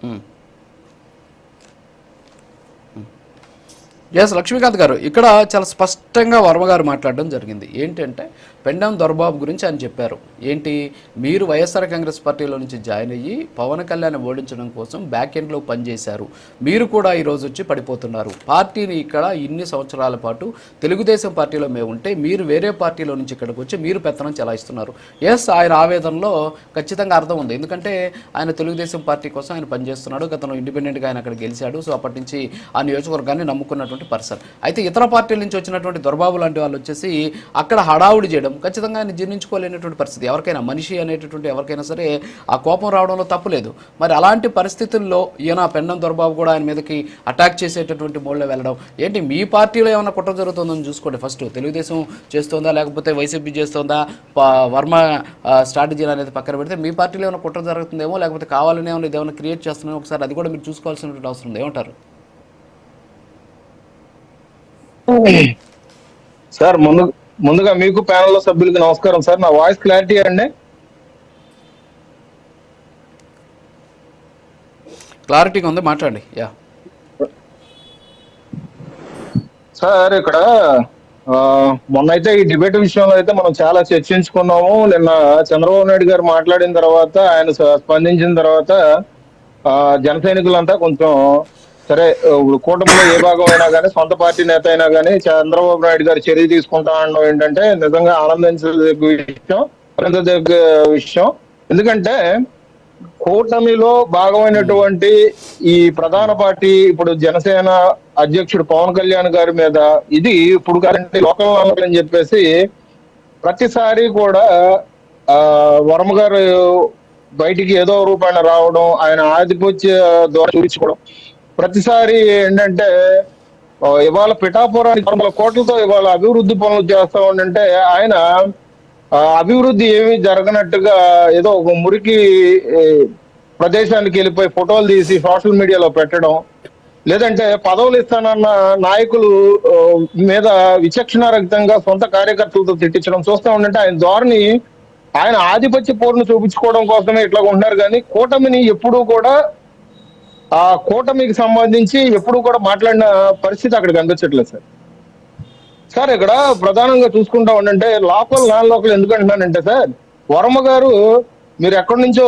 ఉమ్. Yes Lakshmikanth గారు, ఇక్కడ చాలా స్పష్టంగా వర్మ గారు మాట్లాడడం జరిగింది. ఏంటంటే పెండం దొరబాబు గురించి ఆయన చెప్పారు. ఏంటి, మీరు వైఎస్ఆర్ కాంగ్రెస్ పార్టీలో నుంచి జాయిన్ అయ్యి పవన్ కళ్యాణ్ ఓడించడం కోసం బ్యాక్ ఎండ్లో పనిచేశారు, మీరు కూడా ఈరోజు వచ్చి పడిపోతున్నారు. పార్టీని ఇక్కడ ఇన్ని సంవత్సరాల పాటు తెలుగుదేశం పార్టీలో మేము ఉంటే మీరు వేరే పార్టీలో నుంచి ఇక్కడికి వచ్చి మీరు పెత్తనం చెలాయిస్తున్నారు. ఎస్, ఆయన ఆవేదనలో ఖచ్చితంగా అర్థం ఉంది. ఎందుకంటే ఆయన తెలుగుదేశం పార్టీ కోసం ఆయన పనిచేస్తున్నాడు, గతంలో ఇండిపెండెంట్గా ఆయన అక్కడ గెలిచాడు. సో అప్పటి నుంచి ఆ నియోజకవర్గాన్ని నమ్ముకున్నటువంటి పర్సన్. అయితే ఇతర పార్టీల నుంచి వచ్చినటువంటి దొరబాబు లాంటి వాళ్ళు వచ్చేసి అక్కడ హడావుడి చేయడం ఖచ్చితంగా ఆయన జీర్ణించుకోలేనటువంటి పరిస్థితి. ఎవరికైనా మనిషి అనేటటువంటి ఎవరికైనా సరే ఆ కోపం రావడంలో తప్పులేదు. మరి అలాంటి పరిస్థితుల్లో ఈయన పెండం దొరబాబు కూడా ఆయన మీదకి అటాక్ చేసేటటువంటి మోడ్లో వెళ్ళడం ఏంటి? మీ పార్టీలో ఏమైనా కుట్ర జరుగుతుందని చూసుకోండి. ఫస్ట్ తెలుగుదేశం చేస్తుందా లేకపోతే వైసీపీ చేస్తుందా, వర్మ స్ట్రాటజీలు అనేది పక్కన పెడితే మీ పార్టీలో ఏమైనా కుట్ర జరుగుతుందేమో, లేకపోతే కావాలని ఏమైనా ఇదేమైనా క్రియేట్ చేస్తున్నామో ఒకసారి అది కూడా మీరు చూసుకోవాల్సినటువంటి అవసరం ఉంది. ఏమంటారు సార్? ముందుగా మీకు ప్యానెల్లో సభ్యులకి నమస్కారం సార్. నా వాయిస్ క్లారిటీ అండి? క్లారిటీగా ఉంది, మాట్లాడండి. యా సార్, ఇక్కడ మొన్నైతే ఈ డిబేట్ విషయంలో అయితే మనం చాలా చర్చించుకున్నాము. నిన్న చంద్రబాబు నాయుడు గారు మాట్లాడిన తర్వాత, ఆయన స్పందించిన తర్వాత జన సైనికులంతా కొంచెం సరే, ఇప్పుడు కూటమిలో ఏ భాగం అయినా కానీ, సొంత పార్టీ నేత అయినా కానీ చంద్రబాబు నాయుడు గారు చర్య తీసుకుంటా అనడం ఏంటంటే నిజంగా ఆనందించదగ్గ విషయం, ఆనందించదగ్గ విషయం. ఎందుకంటే కూటమిలో భాగమైనటువంటి ఈ ప్రధాన పార్టీ ఇప్పుడు జనసేన అధ్యక్షుడు పవన్ కళ్యాణ్ గారి మీద ఇది ఇప్పుడు కాదంటే లోకల్ అని చెప్పేసి ప్రతిసారి కూడా వర్మ గారు బయటికి ఏదో రూపాయన రావడం, ఆయన ఆధిపత్య ద్వారా చూపించుకోవడం ప్రతిసారి ఏంటంటే ఇవాళ పిఠాపురానికి 100 కోట్లతో ఇవాళ అభివృద్ధి పనులు చేస్తా ఉండంటే ఆయన అభివృద్ధి ఏమీ జరగనట్టుగా ఏదో ఒక మురికి ప్రదేశానికి వెళ్ళిపోయి ఫోటోలు తీసి సోషల్ మీడియాలో పెట్టడం, లేదంటే పదవులు ఇస్తానన్న నాయకులు మీద విచక్షణారహితంగా సొంత కార్యకర్తలతో తిట్టించడం చూస్తా ఉండంటే ఆయన ధోరణి, ఆయన ఆధిపత్య పోరును చూపించుకోవడం కోసమే ఇట్లా ఉంటున్నారు. కానీ కూటమిని ఎప్పుడూ కూడా ఆ కూటమికి సంబంధించి ఎప్పుడు కూడా మాట్లాడిన పరిస్థితి అక్కడ కనిపించట్లేదు సార్. సార్, ఇక్కడ ప్రధానంగా చూసుకుంటా ఉండంటే లోకల్ నాన్ లోకల్ ఎందుకు అంటున్నానంటే సార్, వర్మ గారు మీరు ఎక్కడి నుంచో